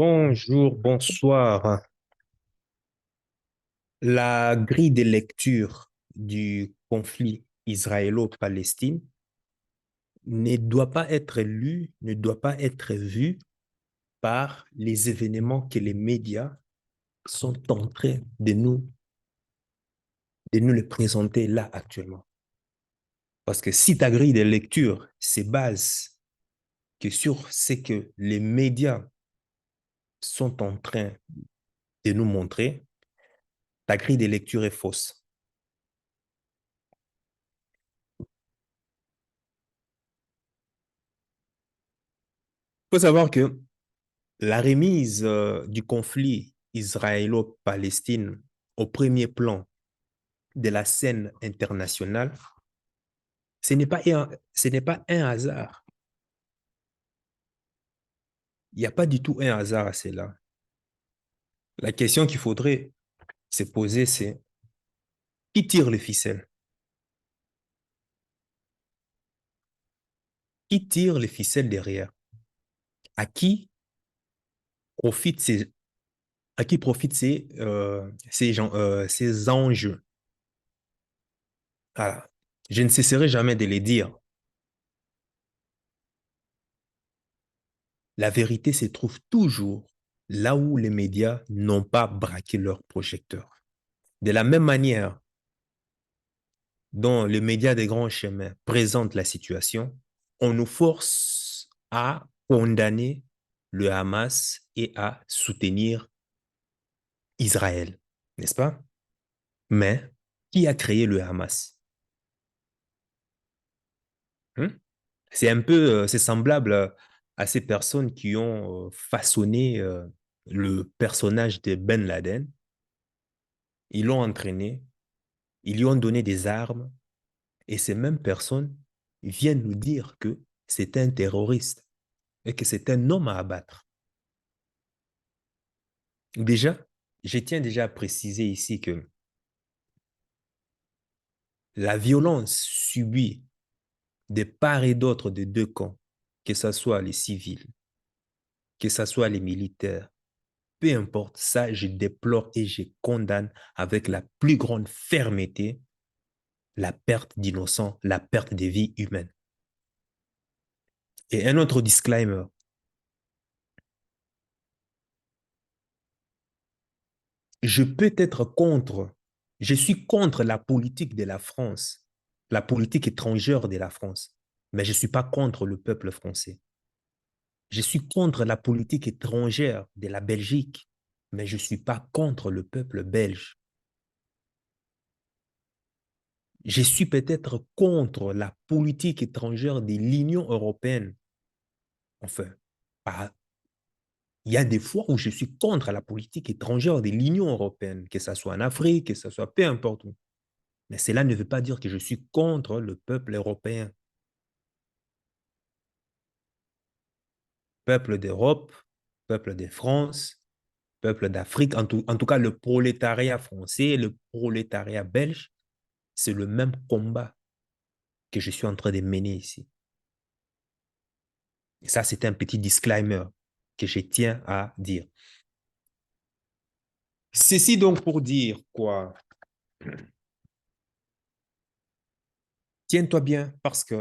Bonjour, bonsoir. La grille de lecture du conflit israélo-palestin ne doit pas être lue, ne doit pas être vue par les événements que les médias sont en train de nous les présenter là actuellement. Parce que si ta grille de lecture se base que sur ce que les médias sont en train de nous montrer, ta grille de lecture est fausse. Il faut savoir que la remise du conflit israélo-palestine au premier plan de la scène internationale, ce n'est pas un hasard. Il n'y a pas du tout un hasard à cela. La question qu'il faudrait se poser, c'est qui tire les ficelles? Qui tire les ficelles derrière? À qui profitent ces enjeux? Voilà. Je ne cesserai jamais de les dire. La vérité se trouve toujours là où les médias n'ont pas braqué leurs projecteurs. De la même manière dont les médias des grands chemins présentent la situation, on nous force à condamner le Hamas et à soutenir Israël, n'est-ce pas? Mais qui a créé le Hamas? Hein? C'est semblable à ces personnes qui ont façonné le personnage de Ben Laden. Ils l'ont entraîné, ils lui ont donné des armes, et ces mêmes personnes viennent nous dire que c'est un terroriste et que c'est un homme à abattre. Déjà, je tiens déjà à préciser ici que la violence subie de part et d'autre des deux camps, que ce soit les civils, que ce soit les militaires, peu importe, ça, je déplore et je condamne avec la plus grande fermeté la perte d'innocents, la perte des vies humaines. Et un autre disclaimer, je peux être contre, je suis contre la politique de la France, la politique étrangère de la France, mais je ne suis pas contre le peuple français. Je suis contre la politique étrangère de la Belgique, mais je ne suis pas contre le peuple belge. Je suis peut-être contre la politique étrangère de l'Union européenne. Enfin, il y a des fois où je suis contre la politique étrangère de l'Union européenne, que ce soit en Afrique, que ce soit peu importe où. Mais cela ne veut pas dire que je suis contre le peuple européen. Peuple d'Europe, peuple de France, peuple d'Afrique, en tout cas le prolétariat français, le prolétariat belge, c'est le même combat que je suis en train de mener ici. Et ça, c'est un petit disclaimer que je tiens à dire. Ceci donc pour dire quoi? Tiens-toi bien parce que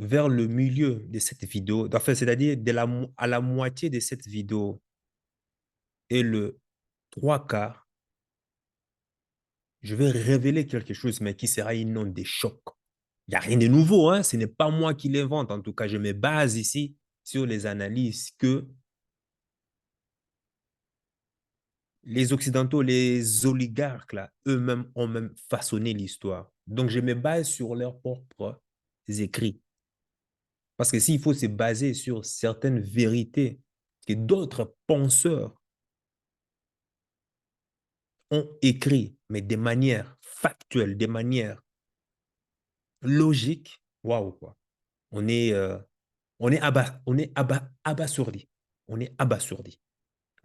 vers le milieu de cette vidéo, enfin, c'est-à-dire à la moitié de cette vidéo et le trois quarts, je vais révéler quelque chose, mais qui sera une onde de choc. Il n'y a rien de nouveau, hein? Ce n'est pas moi qui l'invente. En tout cas, je me base ici sur les analyses que les Occidentaux, les oligarques, là, eux-mêmes ont même façonné l'histoire. Donc, je me base sur leurs propres écrits. Parce que s'il faut se baser sur certaines vérités que d'autres penseurs ont écrit, mais de manière factuelle, de manière logique, waouh, quoi. On est, euh, abasourdi. On est abasourdi.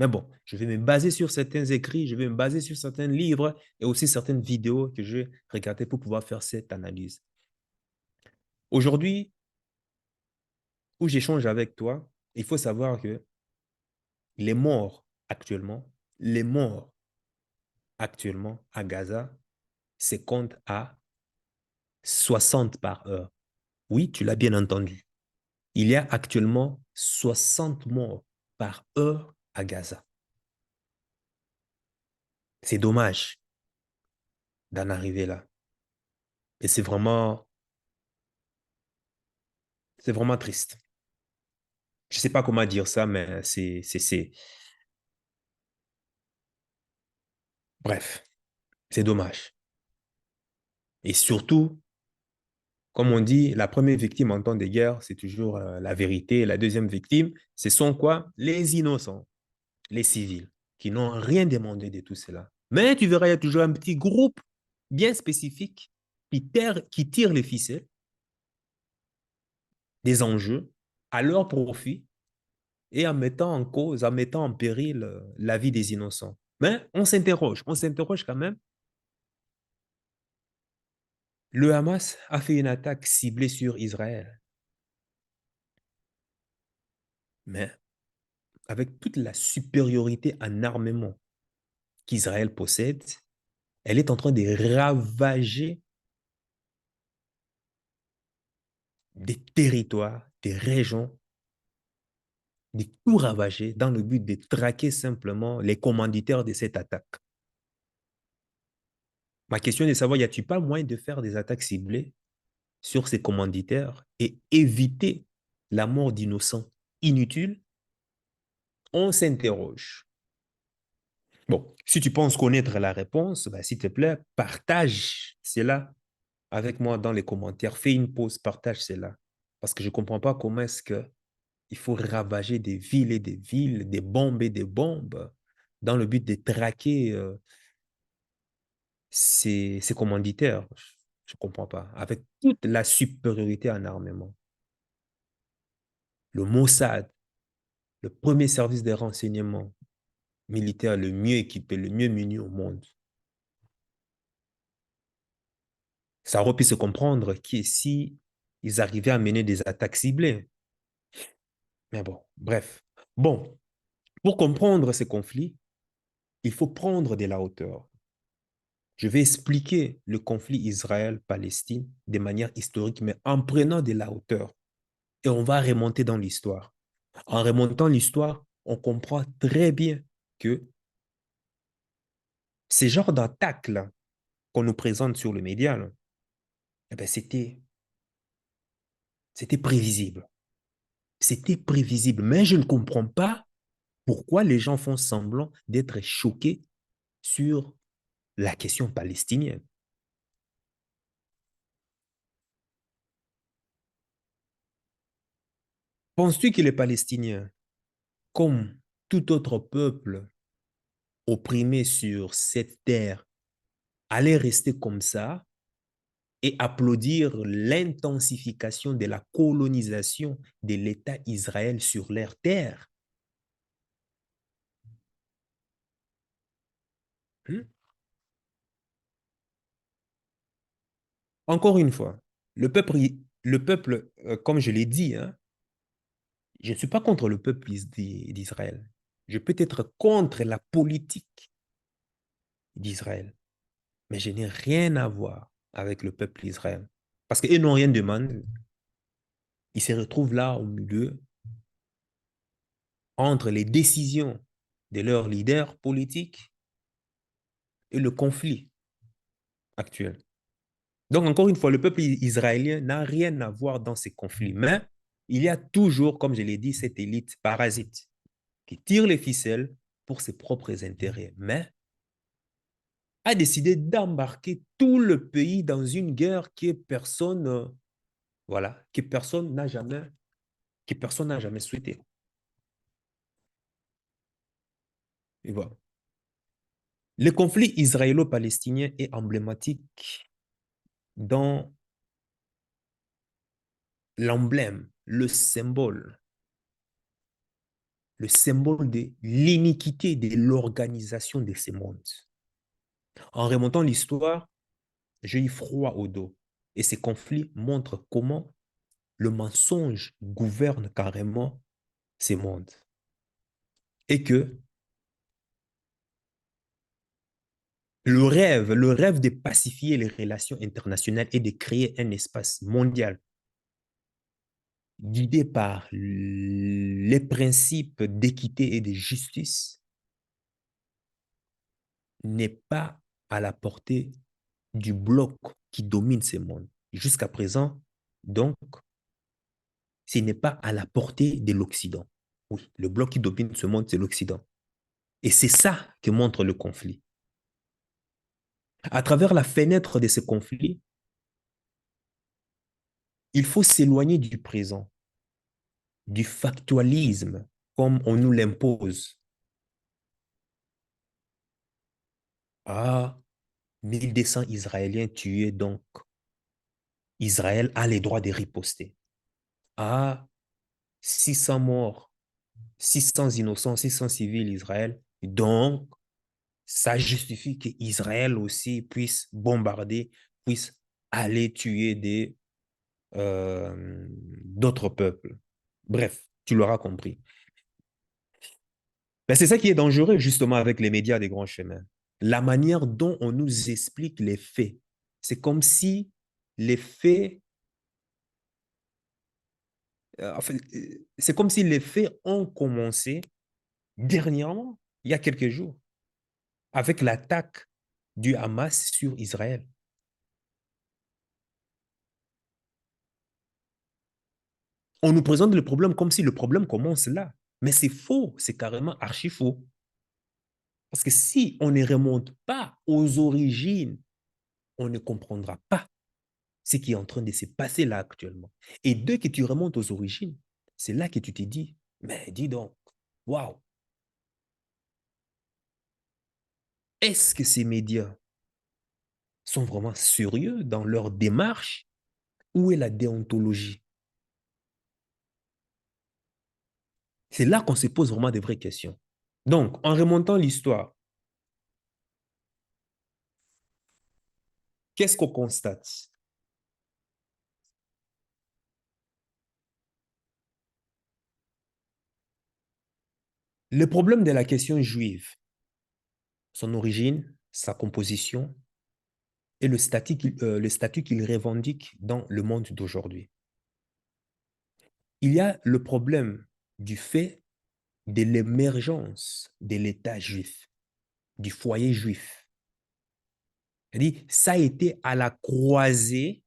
Mais bon, je vais me baser sur certains écrits, je vais me baser sur certains livres et aussi certaines vidéos que je vais regarder pour pouvoir faire cette analyse. Aujourd'hui, où j'échange avec toi, il faut savoir que Les morts actuellement, les morts actuellement à Gaza se comptent à 60 par heure. Oui, tu l'as bien entendu. Il y a actuellement 60 morts par heure à Gaza. C'est dommage d'en arriver là. Et c'est vraiment triste. Je ne sais pas comment dire ça, mais bref, c'est dommage. Et surtout, comme on dit, la première victime en temps de guerre, c'est toujours la vérité. La deuxième victime, ce sont quoi? Les innocents, les civils, qui n'ont rien demandé de tout cela. Mais tu verras, il y a toujours un petit groupe bien spécifique qui tire les ficelles des enjeux à leur profit et en mettant en cause, en mettant en péril la vie des innocents. Mais on s'interroge quand même. Le Hamas a fait une attaque ciblée sur Israël. Mais avec toute la supériorité en armement qu'Israël possède, elle est en train de ravager des territoires, des régions, de tout ravager dans le but de traquer simplement les commanditaires de cette attaque. Ma question est de savoir, y a-t-il pas moyen de faire des attaques ciblées sur ces commanditaires et éviter la mort d'innocents inutiles? On s'interroge. Bon, si tu penses connaître la réponse, bah, s'il te plaît, partage cela avec moi dans les commentaires. Fais une pause, partage cela. Parce que je ne comprends pas comment est-ce que il faut ravager des villes et des villes, des bombes et des bombes, dans le but de traquer ces commanditaires. Je ne comprends pas. Avec toute la supériorité en armement. Le Mossad, le premier service de renseignement militaire le mieux équipé, le mieux muni au monde. Ça aurait pu se comprendre si ils arrivaient à mener des attaques ciblées. Mais bon, bref. Bon, pour comprendre ces conflits, il faut prendre de la hauteur. Je vais expliquer le conflit Israël-Palestine de manière historique, mais en prenant de la hauteur. Et on va remonter dans l'histoire. En remontant l'histoire, on comprend très bien que ces genres d'attaques-là qu'on nous présente sur le média, là, eh ben, c'était prévisible. C'était prévisible, mais je ne comprends pas pourquoi les gens font semblant d'être choqués sur la question palestinienne. Penses-tu que les Palestiniens, comme tout autre peuple opprimé sur cette terre, allaient rester comme ça et applaudir l'intensification de la colonisation de l'État Israël sur leur terre? Hmm? Encore une fois, le peuple comme je l'ai dit, hein, je ne suis pas contre le peuple d'Israël. Je peux être contre la politique d'Israël, mais je n'ai rien à voir avec le peuple d'Israël. Parce qu'ils n'ont rien demandé. Ils se retrouvent là au milieu entre les décisions de leurs leaders politiques et le conflit actuel. Donc, encore une fois, le peuple israélien n'a rien à voir dans ces conflits. Mais il y a toujours, comme je l'ai dit, cette élite parasite qui tire les ficelles pour ses propres intérêts, mais a décidé d'embarquer tout le pays dans une guerre voilà, que personne n'a jamais souhaité. Et voilà. Le conflit israélo-palestinien est emblématique dans l'emblème, le symbole de l'iniquité de l'organisation de ces mondes. En remontant l'histoire, j'ai eu froid au dos. Et ces conflits montrent comment le mensonge gouverne carrément ces mondes. Et que le rêve de pacifier les relations internationales et de créer un espace mondial guidé par les principes d'équité et de justice n'est pas à la portée du bloc qui domine ce monde. Jusqu'à présent, donc, ce n'est pas à la portée de l'Occident. Oui, le bloc qui domine ce monde, c'est l'Occident. Et c'est ça que montre le conflit. À travers la fenêtre de ce conflit, il faut s'éloigner du présent, du factualisme, comme on nous l'impose. Ah, 1200 Israéliens tués, donc Israël a les droits de riposter. Ah, 600 morts, 600 innocents, 600 civils Israël. Donc, ça justifie qu'Israël aussi puisse bombarder, puisse aller tuer d'autres peuples. Bref, tu l'auras compris. Ben, c'est ça qui est dangereux justement avec les médias des grands chemins. La manière dont on nous explique les faits. C'est comme si les faits, c'est comme si les faits ont commencé dernièrement, il y a quelques jours, avec l'attaque du Hamas sur Israël. On nous présente le problème comme si le problème commence là. Mais c'est faux, c'est carrément archi faux. Parce que si on ne remonte pas aux origines, on ne comprendra pas ce qui est en train de se passer là actuellement. Et dès que tu remontes aux origines, c'est là que tu te dis, mais dis donc, waouh, est-ce que ces médias sont vraiment sérieux dans leur démarche? Où est la déontologie? C'est là qu'on se pose vraiment des vraies questions. Donc, en remontant l'histoire, qu'est-ce qu'on constate? Le problème de la question juive, son origine, sa composition et le statut qu'il revendique dans le monde d'aujourd'hui. Il y a le problème du fait de l'émergence de l'État juif, du foyer juif. C'est-à-dire, ça a été à la croisée,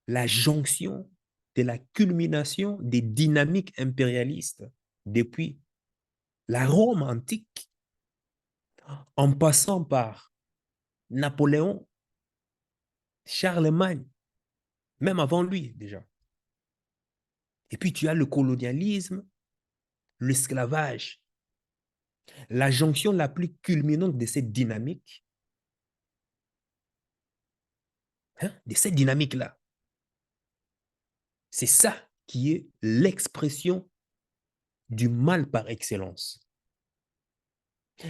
la jonction de la culmination des dynamiques impérialistes depuis la Rome antique, en passant par Napoléon, Charlemagne, même avant lui déjà. Et puis tu as le colonialisme, l'esclavage. La jonction la plus culminante de cette dynamique, hein, de cette dynamique-là, c'est ça qui est l'expression du mal par excellence.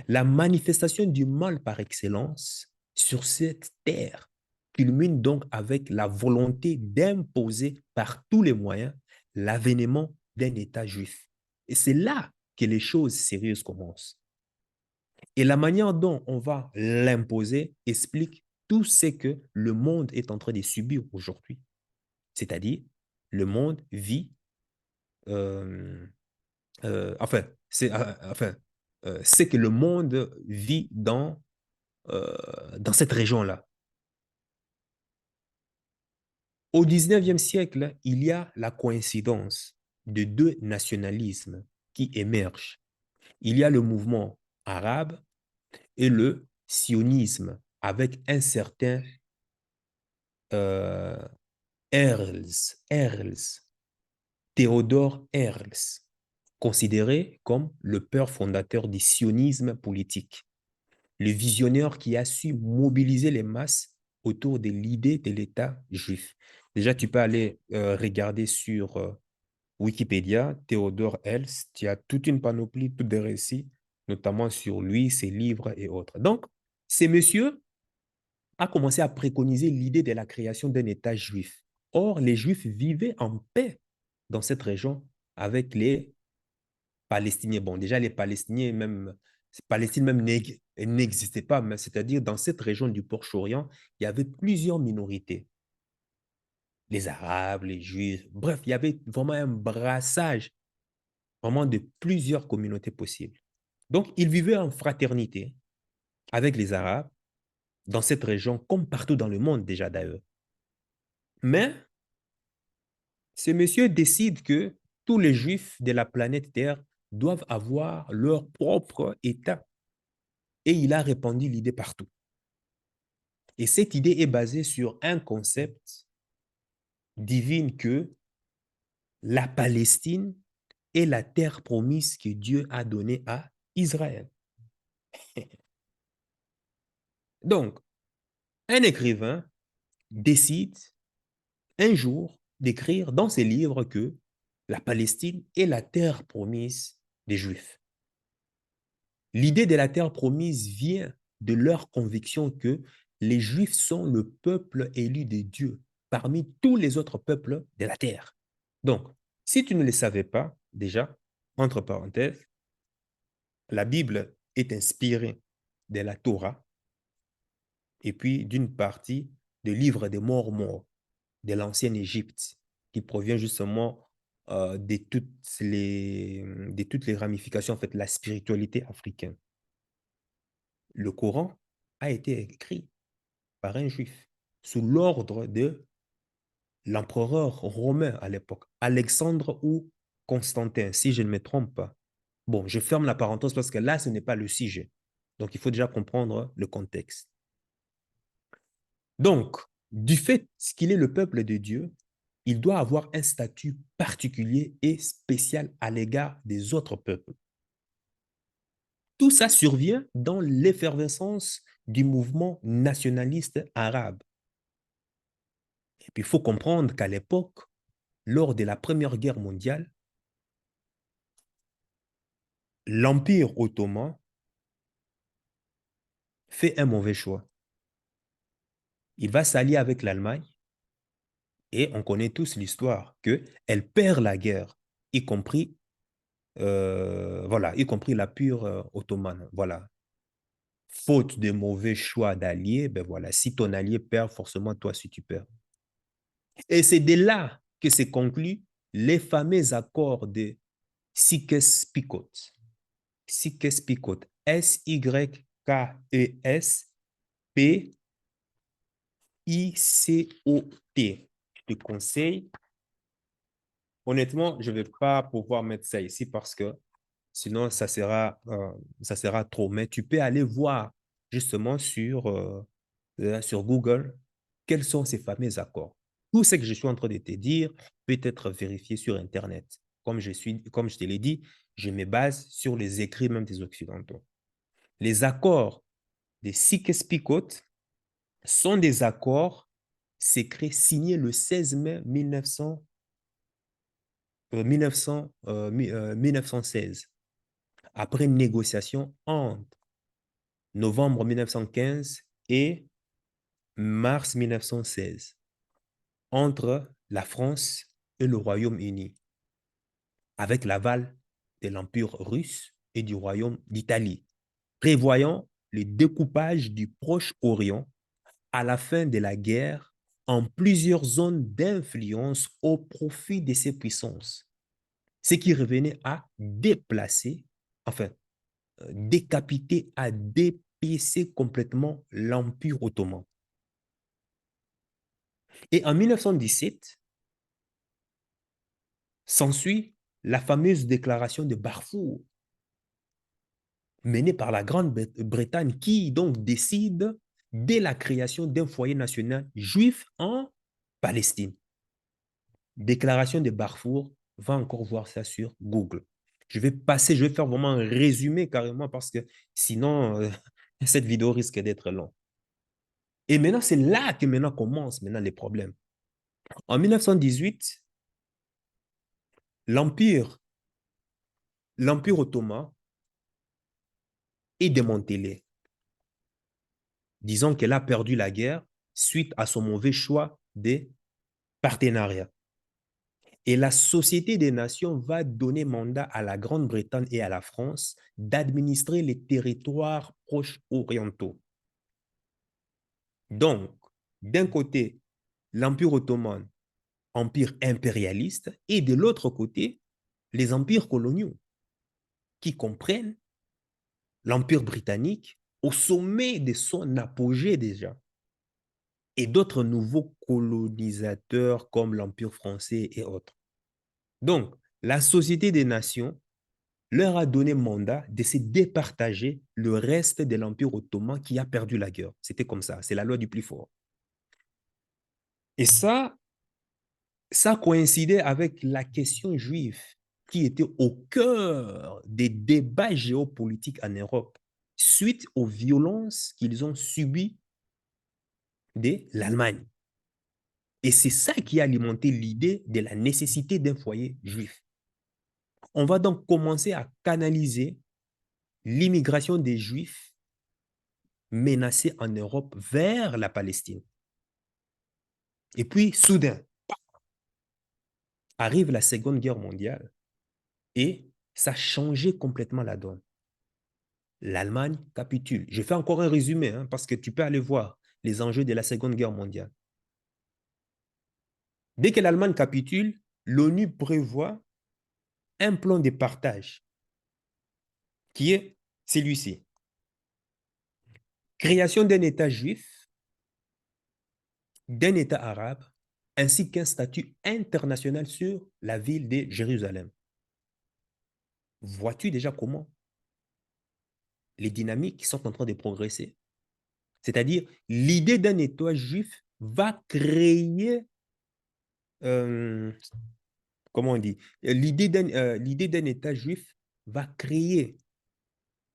La manifestation du mal par excellence sur cette terre culmine donc avec la volonté d'imposer par tous les moyens l'avènement d'un État juif. Et c'est là que les choses sérieuses commencent. Et la manière dont on va l'imposer explique tout ce que le monde est en train de subir aujourd'hui. C'est-à-dire, le monde vit, euh, enfin, c'est que le monde vit dans cette région-là. Au 19e siècle, il y a la coïncidence de deux nationalismes qui émergent. Il y a le mouvement arabe et le sionisme avec un certain euh, Herzl, Théodore Herzl, considéré comme le père fondateur du sionisme politique, le visionnaire qui a su mobiliser les masses autour de l'idée de l'État juif. Déjà, tu peux aller regarder sur Wikipédia, Théodore Herzl, tu as toute une panoplie, tous des récits, notamment sur lui, ses livres et autres. Donc, ces messieurs a commencé à préconiser l'idée de la création d'un État juif. Or, les Juifs vivaient en paix dans cette région avec Palestiniens. Bon, déjà, les Palestiniens, même, Palestine même n'existait pas, mais c'est-à-dire dans cette région du Proche-Orient, il y avait plusieurs minorités. Les Arabes, les Juifs, bref, il y avait vraiment un brassage vraiment de plusieurs communautés possibles. Donc, ils vivaient en fraternité avec les Arabes dans cette région, comme partout dans le monde déjà d'ailleurs. Mais ce monsieur décide que tous les Juifs de la planète Terre doivent avoir leur propre État. Et il a répandu l'idée partout. Et cette idée est basée sur un concept divin que la Palestine est la terre promise que Dieu a donnée à Israël. Donc, un écrivain décide un jour d'écrire dans ses livres que la Palestine est la terre promise des Juifs. L'idée de la terre promise vient de leur conviction que les Juifs sont le peuple élu de Dieu parmi tous les autres peuples de la terre. Donc, si tu ne le savais pas, déjà, entre parenthèses, la Bible est inspirée de la Torah et puis d'une partie des livres des Mormons de l'ancienne Égypte qui provient justement de toutes les ramifications, en fait, de la spiritualité africaine. Le Coran a été écrit par un juif sous l'ordre de l'empereur romain à l'époque, Alexandre ou Constantin, si je ne me trompe pas. Bon, je ferme la parenthèse parce que là, ce n'est pas le sujet. Donc, il faut déjà comprendre le contexte. Donc, du fait qu'il est le peuple de Dieu, il doit avoir un statut particulier et spécial à l'égard des autres peuples. Tout ça survient dans l'effervescence du mouvement nationaliste arabe. Et puis, il faut comprendre qu'à l'époque, lors de la Première Guerre mondiale, l'Empire ottoman fait un mauvais choix. Il va s'allier avec l'Allemagne et on connaît tous l'histoire qu'elle perd la guerre, y compris, voilà, y compris la pure ottomane. Voilà. Faute de mauvais choix d'alliés, ben voilà, si ton allié perd, forcément, toi, si tu perds. Et c'est de là que se concluent les fameux accords de Sykes-Picot. Sykes-Picot. Sykes-Picot. Je te conseille. Honnêtement, je ne vais pas pouvoir mettre ça ici parce que sinon, ça sera trop. Mais tu peux aller voir justement sur Google quels sont ces fameux accords. Tout ce que je suis en train de te dire peut être vérifié sur Internet. Comme je te l'ai dit, je me base sur les écrits même des Occidentaux. Les accords de Sykes-Picot sont des accords secrets signés le 16 mai 1916, après une négociation entre novembre 1915 et mars 1916, entre la France et le Royaume-Uni, avec l'aval de l'Empire russe et du Royaume d'Italie, prévoyant le découpage du Proche-Orient à la fin de la guerre en plusieurs zones d'influence au profit de ces puissances, ce qui revenait à déplacer, enfin, décapiter, à dépiécer complètement l'Empire ottoman. Et en 1917, s'ensuit la fameuse déclaration de Balfour, menée par la Grande-Bretagne, qui donc décide de la création d'un foyer national juif en Palestine. Déclaration de Balfour, va encore voir ça sur Google. Je vais faire vraiment un résumé carrément parce que sinon, cette vidéo risque d'être longue. Et maintenant, c'est là que maintenant commencent maintenant les problèmes. En 1918, l'Empire ottoman est démantelé. Disons qu'elle a perdu la guerre suite à son mauvais choix des partenariats. Et la Société des Nations va donner mandat à la Grande-Bretagne et à la France d'administrer les territoires proches orientaux. Donc, d'un côté, l'Empire ottoman, empire impérialiste, et de l'autre côté, les empires coloniaux, qui comprennent l'Empire britannique au sommet de son apogée déjà, et d'autres nouveaux colonisateurs comme l'Empire français et autres. Donc, la Société des Nations leur a donné mandat de se départager le reste de l'Empire ottoman qui a perdu la guerre. C'était comme ça, c'est la loi du plus fort. Et ça coïncidait avec la question juive qui était au cœur des débats géopolitiques en Europe suite aux violences qu'ils ont subies de l'Allemagne. Et c'est ça qui a alimenté l'idée de la nécessité d'un foyer juif. On va donc commencer à canaliser l'immigration des Juifs menacés en Europe vers la Palestine. Et puis, soudain, arrive la Seconde Guerre mondiale et ça a changé complètement la donne. L'Allemagne capitule. Je fais encore un résumé parce que tu peux aller voir les enjeux de la Seconde Guerre mondiale. Dès que l'Allemagne capitule, l'ONU prévoit un plan de partage qui est celui-ci. Création d'un État juif, d'un État arabe, ainsi qu'un statut international sur la ville de Jérusalem. Vois-tu déjà comment les dynamiques sont en train de progresser? C'est-à-dire, l'idée d'un État juif va créer, euh, comment on dit, l'idée d'un État juif va créer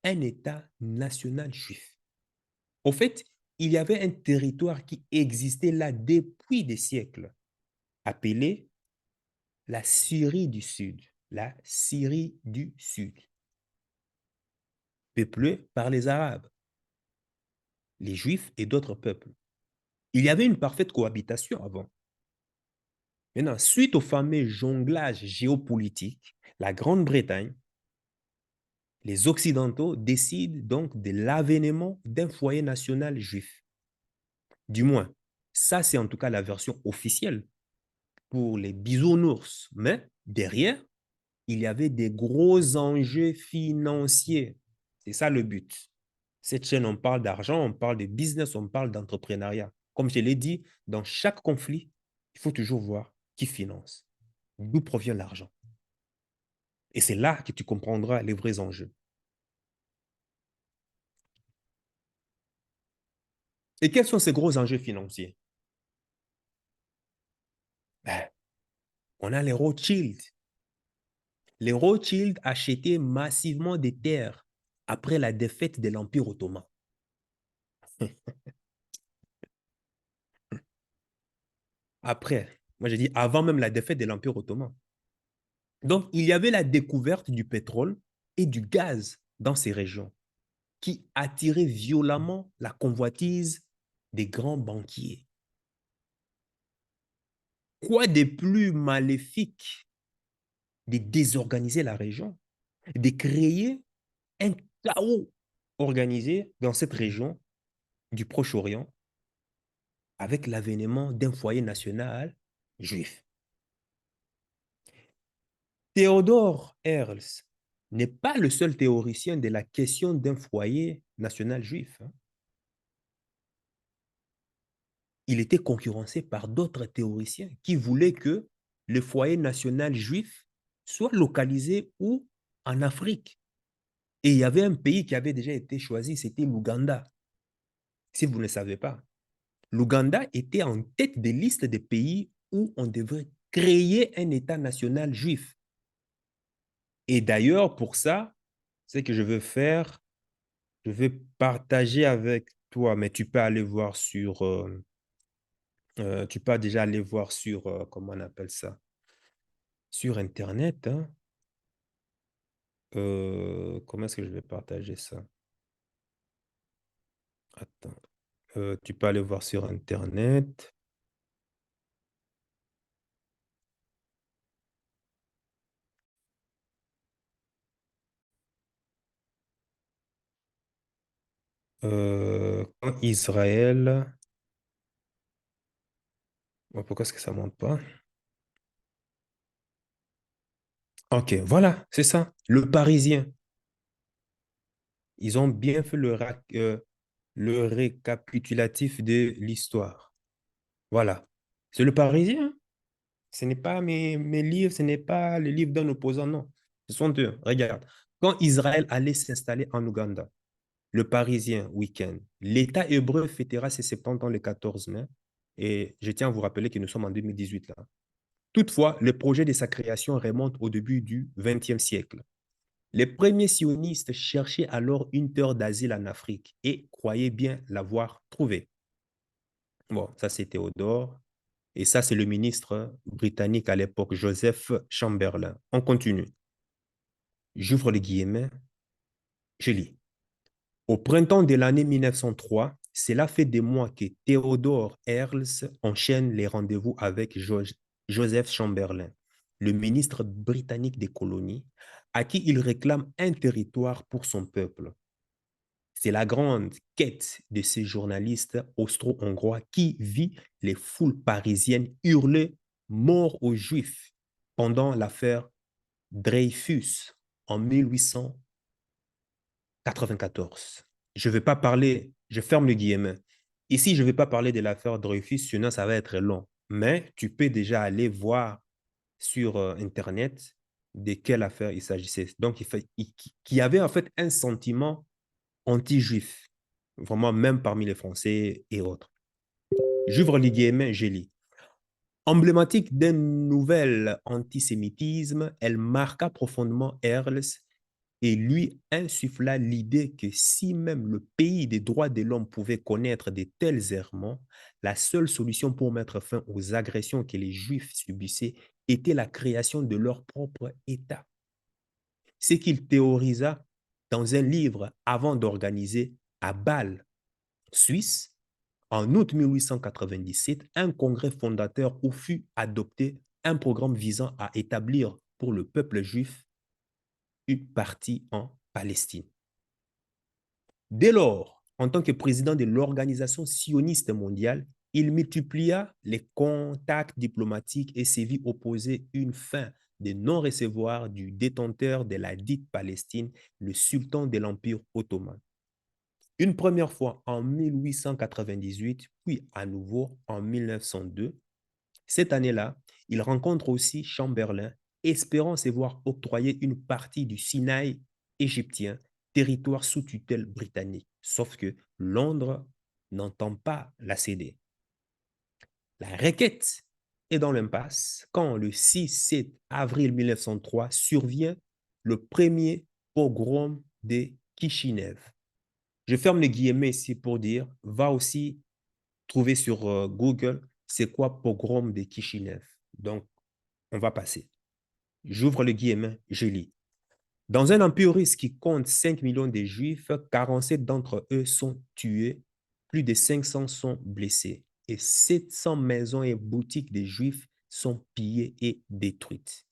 un État national juif. Au fait, il y avait un territoire qui existait là depuis des siècles, appelé la Syrie du Sud. La Syrie du Sud, peuplée par les Arabes, les Juifs et d'autres peuples. Il y avait une parfaite cohabitation avant. Maintenant, suite au fameux jonglage géopolitique, la Grande-Bretagne, les Occidentaux décident donc de l'avènement d'un foyer national juif. Du moins, ça c'est en tout cas la version officielle pour les bisounours. Mais derrière, il y avait des gros enjeux financiers. C'est ça le but. Cette chaîne, on parle d'argent, on parle de business, on parle d'entrepreneuriat. Comme je l'ai dit, dans chaque conflit, il faut toujours voir qui finance, d'où provient l'argent. Et c'est là que tu comprendras les vrais enjeux. Et quels sont ces gros enjeux financiers? Ben, on a les Rothschild. Les Rothschild achetaient massivement des terres après la défaite de l'Empire ottoman. Après, moi j'ai dit avant même la défaite de l'Empire ottoman. Donc, il y avait la découverte du pétrole et du gaz dans ces régions qui attirait violemment la convoitise des grands banquiers. Quoi de plus maléfique de désorganiser la région, de créer un chaos organisé dans cette région du Proche-Orient avec l'avènement d'un foyer national juif. Théodore Herzl n'est pas le seul théoricien de la question d'un foyer national juif. Il était concurrencé par d'autres théoriciens qui voulaient que le foyer national juif soit localisé où? En Afrique. Et il y avait un pays qui avait déjà été choisi, c'était l'Ouganda. Si vous ne savez pas, l'Ouganda était en tête des listes des pays où on devrait créer un État national juif. Et d'ailleurs, pour ça, ce que je veux faire, je vais partager avec toi, mais tu peux aller voir sur, tu peux déjà aller voir sur, comment on appelle ça, sur Internet. Hein. Comment est-ce que je vais partager ça? Attends. Tu peux aller voir sur Internet. Quand Israël... Oh, pourquoi est-ce que ça ne monte pas? Ok, voilà, c'est ça. Le Parisien. Ils ont bien fait le récapitulatif de l'histoire. Voilà. C'est le Parisien. Ce n'est pas mes livres, ce n'est pas les livres d'un opposant, non. Ce sont eux. Regarde. Quand Israël allait s'installer en Ouganda, le Parisien, week-end, l'État hébreu fêtera ses 70 ans le 14 mai. Et je tiens à vous rappeler que nous sommes en 2018 là. Toutefois, le projet de sa création remonte au début du XXe siècle. Les premiers sionistes cherchaient alors une terre d'asile en Afrique et croyaient bien l'avoir trouvée. Bon, ça c'est Théodore. Et ça, c'est le ministre britannique à l'époque, Joseph Chamberlain. On continue. J'ouvre les guillemets, je lis. Au printemps de l'année 1903, cela fait des mois que Theodore Herzl enchaîne les rendez-vous avec Joseph Chamberlain, le ministre britannique des colonies, à qui il réclame un territoire pour son peuple. C'est la grande quête de ces journalistes austro-hongrois qui vit les foules parisiennes hurler mort aux Juifs pendant l'affaire Dreyfus en 1894. Je ne vais pas parler, je ferme le guillemets. Ici, je ne vais pas parler de l'affaire Dreyfus, sinon ça va être long. Mais tu peux déjà aller voir sur Internet de quelle affaire il s'agissait. Donc, il y avait en fait un sentiment anti-juif, vraiment même parmi les Français et autres. J'ouvre les guillemets, je lis. Emblématique d'un nouvel antisémitisme, elle marqua profondément Herzl et lui insuffla l'idée que si même le pays des droits de l'homme pouvait connaître de tels errements, la seule solution pour mettre fin aux agressions que les Juifs subissaient était la création de leur propre État. Ce qu'il théorisa dans un livre avant d'organiser à Bâle, Suisse, en août 1897, un congrès fondateur où fut adopté un programme visant à établir pour le peuple juif une partie en Palestine. Dès lors, en tant que président de l'Organisation sioniste mondiale, il multiplia les contacts diplomatiques et s'est vu opposer une fin de non-recevoir du détenteur de la dite Palestine, le sultan de l'Empire ottoman. Une première fois en 1898, puis à nouveau en 1902. Cette année-là, il rencontre aussi Chamberlain, espérant se voir octroyer une partie du Sinaï égyptien, territoire sous tutelle britannique. Sauf que Londres n'entend pas la céder. La requête est dans l'impasse quand le 6-7 avril 1903 survient le premier pogrom de Kishinev. Je ferme les guillemets ici pour dire, va aussi trouver sur Google, c'est quoi pogrom de Kishinev. Donc, on va passer. J'ouvre le guillemets, je lis. Dans un empire russe qui compte 5 millions de juifs, 47 d'entre eux sont tués, plus de 500 sont blessés et 700 maisons et boutiques des juifs sont pillées et détruites.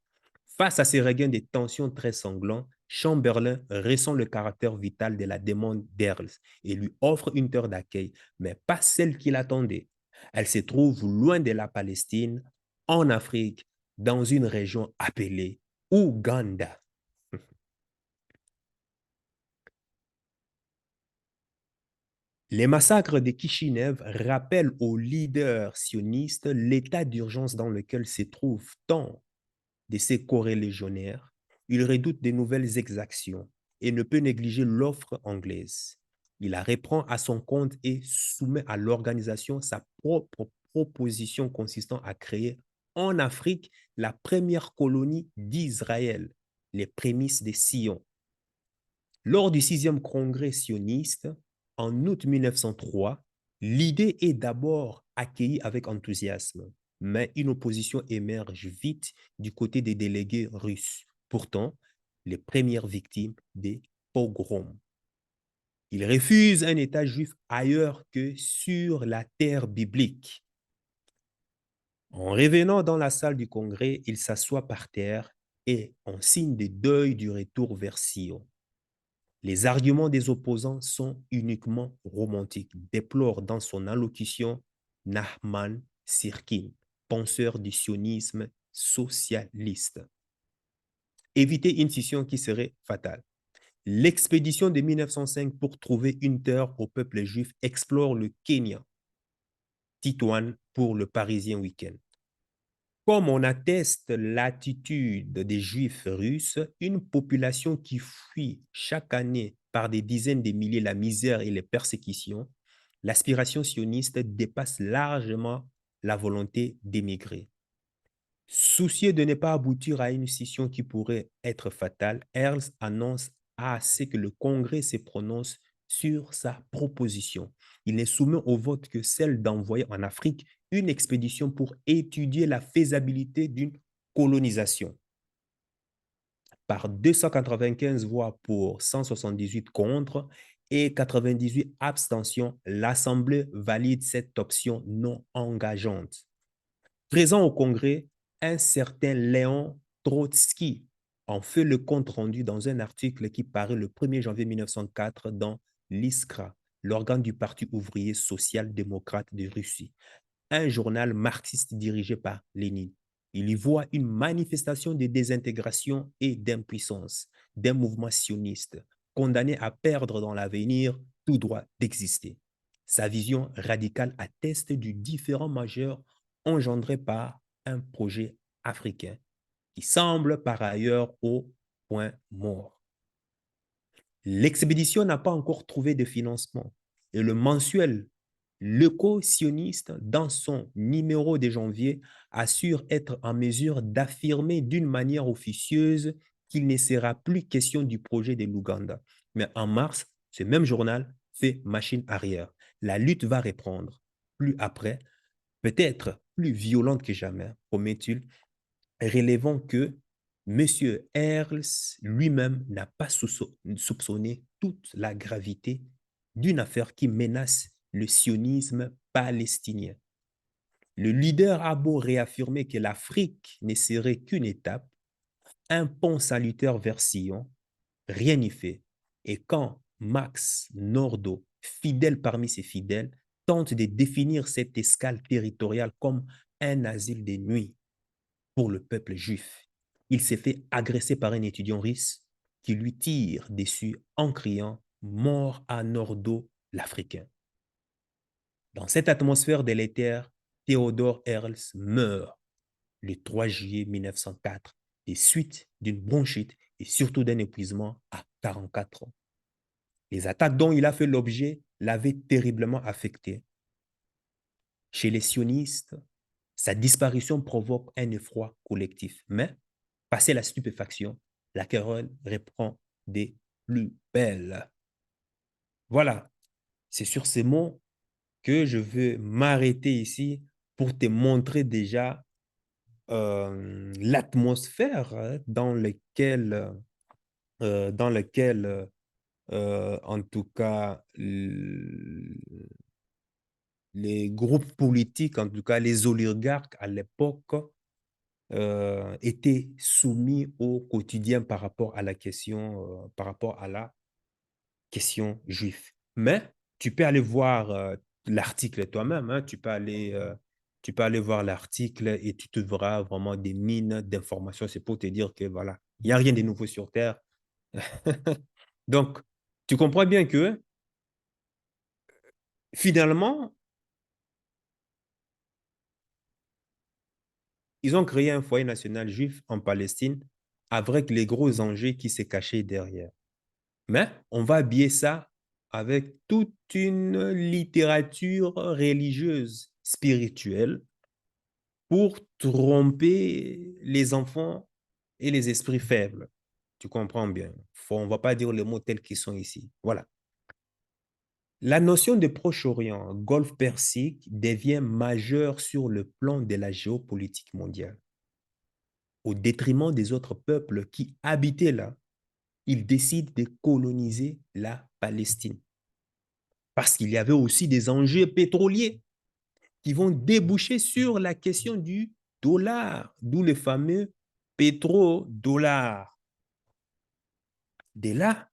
Face à ces regains de tensions très sanglants, Chamberlain ressent le caractère vital de la demande d'Earls et lui offre une terre d'accueil, mais pas celle qu'il attendait. Elle se trouve loin de la Palestine, en Afrique, dans une région appelée Ouganda. Les massacres de Kishinev rappellent aux leaders sionistes l'état d'urgence dans lequel se trouvent tant de ses corélégionnaires. Il redoute de nouvelles exactions et ne peut négliger l'offre anglaise. Il la reprend à son compte et soumet à l'organisation sa propre proposition consistant à créer en Afrique la première colonie d'Israël, les prémices de Sion. Lors du 6e congrès sioniste, en août 1903, l'idée est d'abord accueillie avec enthousiasme, mais une opposition émerge vite du côté des délégués russes, pourtant les premières victimes des pogroms. Ils refusent un État juif ailleurs que sur la terre biblique. En revenant dans la salle du congrès, ils s'assoient par terre et, en signe de deuil du retour vers Sion, Les arguments des opposants sont uniquement romantiques, déplore dans son allocution Nahman Sirkin, penseur du sionisme socialiste. Éviter une scission qui serait fatale. L'expédition de 1905 pour trouver une terre au peuple juif explore le Kenya. Titoine pour le Parisien Week-end. Comme on atteste l'attitude des Juifs russes, une population qui fuit chaque année par des dizaines de milliers la misère et les persécutions, l'aspiration sioniste dépasse largement la volonté d'émigrer. Soucieux de ne pas aboutir à une scission qui pourrait être fatale, Earls annonce à ce que le Congrès se prononce sur sa proposition. Il ne soumet au vote que celle d'envoyer en Afrique une expédition pour étudier la faisabilité d'une colonisation. Par 295 voix pour 178 contre et 98 abstentions, l'Assemblée valide cette option non engageante. Présent au Congrès, un certain Léon Trotsky en fait le compte-rendu dans un article qui paraît le 1er janvier 1904 dans l'Iskra, l'organe du Parti ouvrier social-démocrate de Russie, un journal marxiste dirigé par Lénine. Il y voit une manifestation de désintégration et d'impuissance d'un mouvement sioniste, condamné à perdre dans l'avenir tout droit d'exister. Sa vision radicale atteste du différend majeur engendré par un projet africain qui semble par ailleurs au point mort. L'expédition n'a pas encore trouvé de financement et le mensuel l'éco-sioniste, dans son numéro de janvier, assure être en mesure d'affirmer d'une manière officieuse qu'il ne sera plus question du projet de l'Ouganda. Mais en mars, ce même journal fait machine arrière. La lutte va reprendre. Plus après, peut-être plus violente que jamais, promet-il, relevant que M. Earls lui-même n'a pas soupçonné toute la gravité d'une affaire qui menace le sionisme palestinien. Le leader a beau réaffirmer que l'Afrique ne serait qu'une étape, un pont salutaire vers Sion, rien n'y fait. Et quand Max Nordau, fidèle parmi ses fidèles, tente de définir cette escale territoriale comme un asile de nuit pour le peuple juif, il s'est fait agresser par un étudiant russe qui lui tire dessus en criant « Mort à Nordau, l'Africain ». Dans cette atmosphère délétère, Theodor Herzl meurt le 3 juillet 1904 des suites d'une bronchite et surtout d'un épuisement à 44 ans. Les attaques dont il a fait l'objet l'avaient terriblement affecté. Chez les sionistes, sa disparition provoque un effroi collectif. Mais, passé la stupéfaction, la querelle reprend des plus belles. Voilà, c'est sur ces mots que je veux m'arrêter ici pour te montrer déjà l'atmosphère dans lequel en tout cas, les groupes politiques, en tout cas les oligarques à l'époque, étaient soumis au quotidien par rapport à la question juive. Mais tu peux aller voir l'article toi-même, hein, tu peux aller voir l'article et tu te verras vraiment des mines d'informations. C'est pour te dire que voilà, il n'y a rien de nouveau sur Terre. Donc, tu comprends bien que finalement, ils ont créé un foyer national juif en Palestine avec les gros enjeux qui se cachaient derrière. Mais on va habiller ça avec toute une littérature religieuse, spirituelle, pour tromper les enfants et les esprits faibles. Tu comprends bien. On ne va pas dire les mots tels qu'ils sont ici. Voilà. La notion de Proche-Orient, Golfe Persique, devient majeure sur le plan de la géopolitique mondiale. Au détriment des autres peuples qui habitaient là, ils décident de coloniser la Palestine. Parce qu'il y avait aussi des enjeux pétroliers qui vont déboucher sur la question du dollar, d'où le fameux pétrodollar. De là,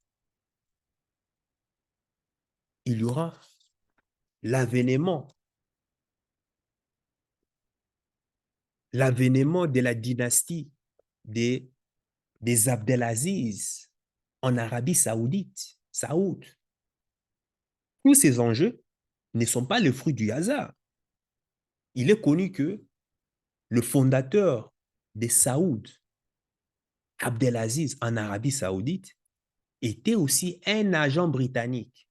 il y aura l'avènement de la dynastie des, des Abdelaziz en Arabie Saoudite. Saoud. Tous ces enjeux ne sont pas le fruit du hasard. Il est connu que le fondateur des Saoud, Abdelaziz en Arabie Saoudite, était aussi un agent britannique.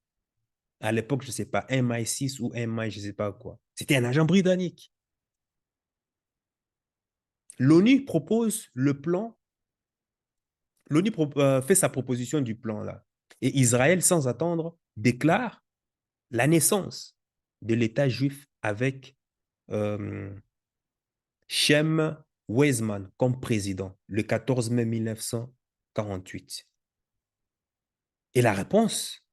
À l'époque, je ne sais pas, MI6 ou MI, je ne sais pas quoi. C'était un agent britannique. L'ONU propose le plan, l'ONU fait sa proposition du plan là. Et Israël, sans attendre, déclare la naissance de l'État juif avec euh, Shem Weizmann comme président le 14 mai 1948. Et la réponse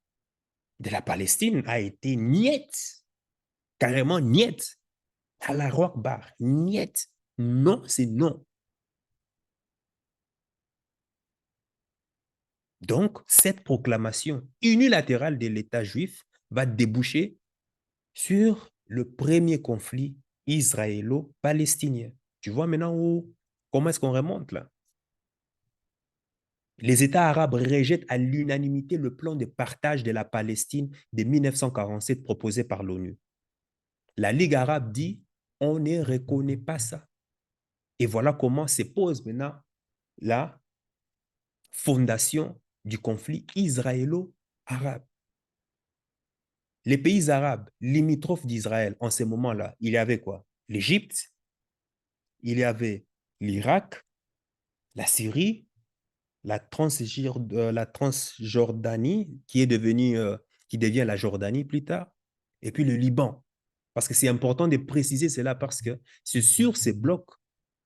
de la Palestine a été niet, carrément niet, à la Akbar, niet. Non, c'est non. Donc, cette proclamation unilatérale de l'État juif va déboucher sur le premier conflit israélo-palestinien. Tu vois maintenant comment est-ce qu'on remonte là? Les États arabes rejettent à l'unanimité le plan de partage de la Palestine de 1947 proposé par l'ONU. La Ligue arabe dit, on ne reconnaît pas ça. Et voilà comment se pose maintenant la fondation du conflit israélo-arabe. Les pays arabes limitrophes d'Israël en ce moment-là, il y avait quoi? L'Égypte, il y avait l'Irak, la Syrie, la Transjordanie, qui devient la Jordanie plus tard, et puis le Liban. Parce que c'est important de préciser cela parce que c'est sur ces blocs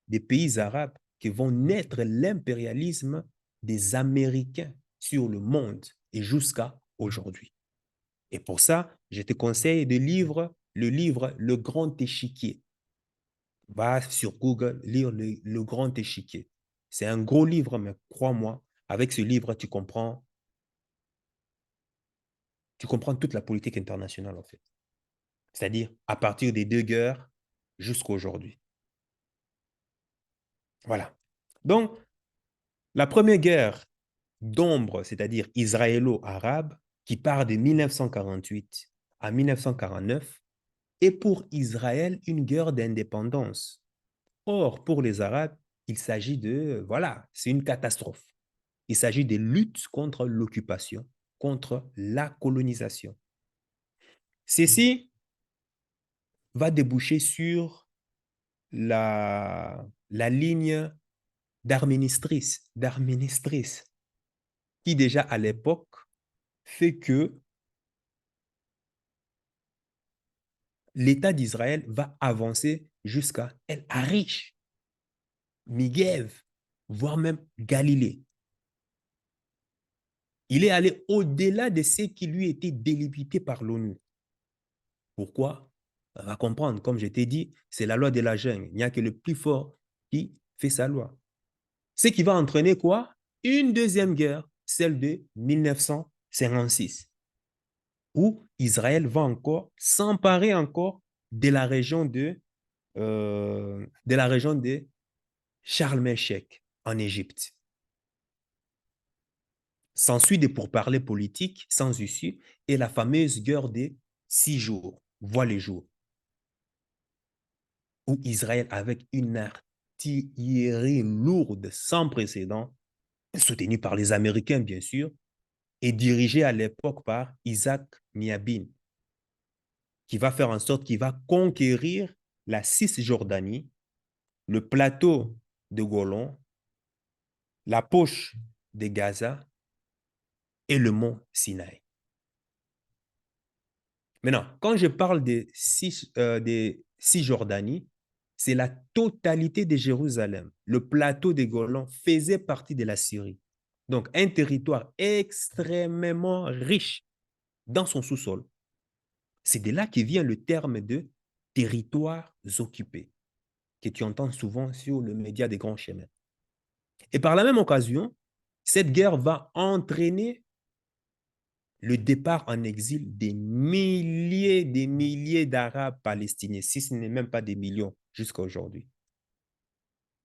des pays arabes que vont naître l'impérialisme des Américains sur le monde et jusqu'à aujourd'hui. Et pour ça, je te conseille de lire le livre Le Grand Échiquier. Va sur Google, lire le Grand Échiquier. C'est un gros livre, mais crois-moi, avec ce livre, tu comprends toute la politique internationale, en fait. C'est-à-dire à partir des deux guerres jusqu'à aujourd'hui. Voilà. Donc, la première guerre d'ombre, c'est-à-dire israélo-arabe, qui part de 1948 à 1949, est pour Israël une guerre d'indépendance. Or, pour les Arabes, il s'agit voilà, c'est une catastrophe. Il s'agit de luttes contre l'occupation, contre la colonisation. Ceci va déboucher sur la ligne d'arministrice, qui déjà à l'époque fait que l'État d'Israël va avancer jusqu'à El Arish, Negev, voire même Galilée. Il est allé au-delà de ce qui lui était délimité par l'ONU. Pourquoi? On va comprendre, comme je t'ai dit, c'est la loi de la jungle. Il n'y a que le plus fort qui fait sa loi. Ce qui va entraîner quoi? Une deuxième guerre, celle de 1956, où Israël va encore s'emparer encore de la région de Sharm el-Sheikh en Égypte. S'ensuit des pourparlers politiques sans issue et la fameuse guerre des 6 jours voit le jour, où Israël, avec une artillerie lourde sans précédent, soutenue par les Américains, bien sûr, et dirigée à l'époque par Isaac Rabin, qui va faire en sorte qu'il va conquérir la Cisjordanie, le plateau de Golan, la poche de Gaza et le mont Sinaï. Maintenant, quand je parle de Cisjordanie, c'est la totalité de Jérusalem. Le plateau de Golan faisait partie de la Syrie. Donc, un territoire extrêmement riche dans son sous-sol. C'est de là que vient le terme de territoires occupés, que tu entends souvent sur le média des grands chemins. Et par la même occasion, cette guerre va entraîner le départ en exil des milliers d'Arabes palestiniens, si ce n'est même pas des millions jusqu'à aujourd'hui.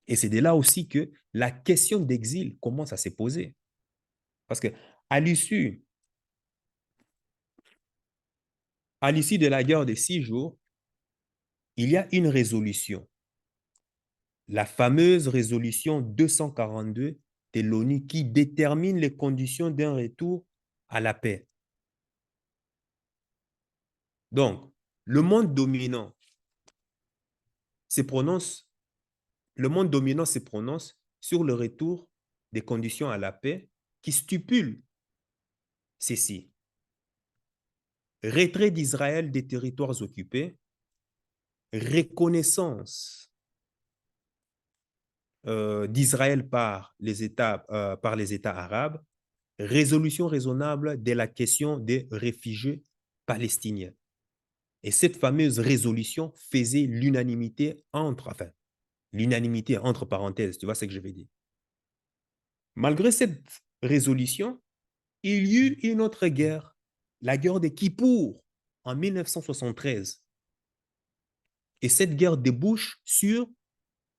Et c'est de là aussi que la question d'exil commence à se poser. Parce que à l'issue de la guerre de 6 jours, il y a une résolution, la fameuse résolution 242 de l'ONU qui détermine les conditions d'un retour à la paix. Donc, le monde dominant se prononce, le monde dominant se prononce sur le retour des conditions à la paix qui stipule ceci. Retrait d'Israël des territoires occupés, reconnaissance d'Israël par les États arabes, résolution raisonnable de la question des réfugiés palestiniens. Et cette fameuse résolution faisait l'unanimité entre parenthèses, tu vois ce que je veux dire. Malgré cette résolution, il y eut une autre guerre, la guerre de Kippour en 1973. Et cette guerre débouche sur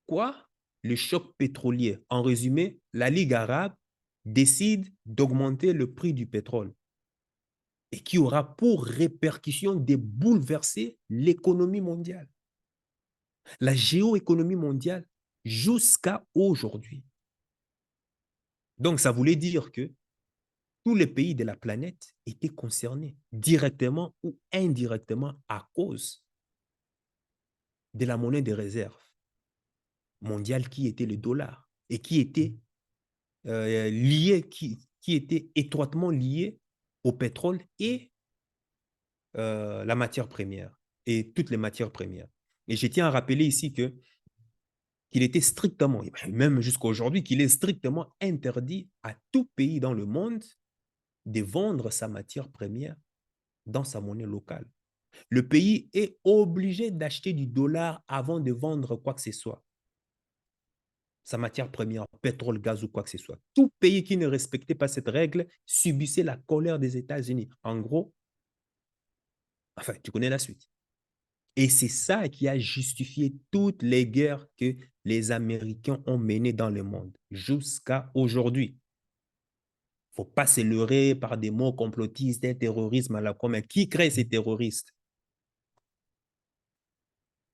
quoi? Le choc pétrolier. En résumé, la Ligue arabe décide d'augmenter le prix du pétrole et qui aura pour répercussion de bouleverser l'économie mondiale, la géoéconomie mondiale jusqu'à aujourd'hui. Donc, ça voulait dire que tous les pays de la planète étaient concernés, directement ou indirectement, à cause de la monnaie de réserve mondiale qui était le dollar et qui était qui était étroitement lié au pétrole et la matière première et toutes les matières premières. Et je tiens à rappeler ici qu'il était strictement, même jusqu'à aujourd'hui, qu'il est strictement interdit à tout pays dans le monde de vendre sa matière première dans sa monnaie locale. Le pays est obligé d'acheter du dollar avant de vendre quoi que ce soit. Sa matière première, pétrole, gaz ou quoi que ce soit. Tout pays qui ne respectait pas cette règle subissait la colère des États-Unis. En gros, enfin, tu connais la suite. Et c'est ça qui a justifié toutes les guerres que les Américains ont menées dans le monde jusqu'à aujourd'hui. Il ne faut pas se leurrer par des mots complotistes, des terrorismes à la con. Mais qui crée ces terroristes?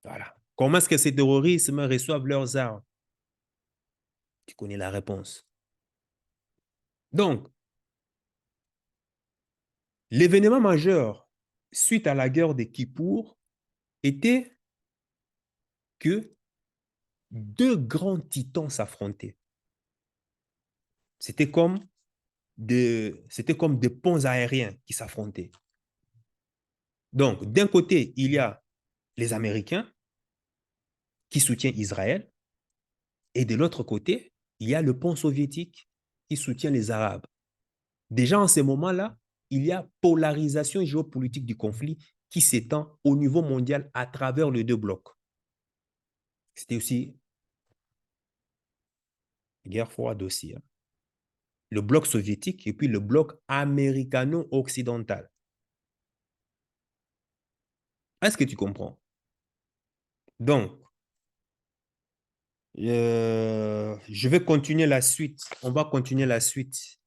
Voilà. Comment est-ce que ces terroristes reçoivent leurs armes? Tu connais la réponse. Donc, l'événement majeur suite à la guerre de Kippour était que deux grands titans s'affrontaient. C'était comme des ponts aériens qui s'affrontaient. Donc, d'un côté, il y a les Américains qui soutiennent Israël, et de l'autre côté, il y a le pont soviétique qui soutient les Arabes. Déjà en ce moment-là, il y a polarisation géopolitique du conflit qui s'étend au niveau mondial à travers les deux blocs. C'était aussi guerre froide aussi. Hein. Le bloc soviétique et puis le bloc américano-occidental. Est-ce que tu comprends? Donc, je vais continuer la suite. On va continuer la suite.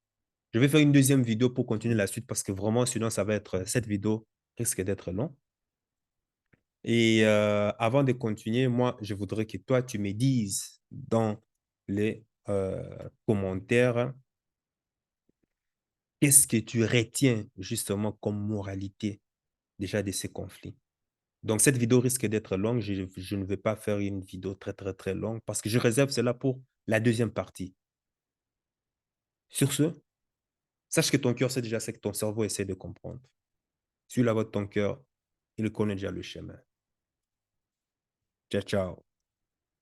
Je vais faire une deuxième vidéo pour continuer la suite parce que vraiment, sinon, ça va être, cette vidéo risque d'être long. Et avant de continuer, moi, je voudrais que toi, tu me dises dans les commentaires qu'est-ce que tu retiens justement comme moralité déjà de ces conflits. Donc, cette vidéo risque d'être longue. Je ne vais pas faire une vidéo très, très, très longue parce que je réserve cela pour la deuxième partie. Sur ce, sache que ton cœur sait déjà ce que ton cerveau essaie de comprendre. Suis la voix de ton cœur, il connaît déjà le chemin. Ciao, ciao.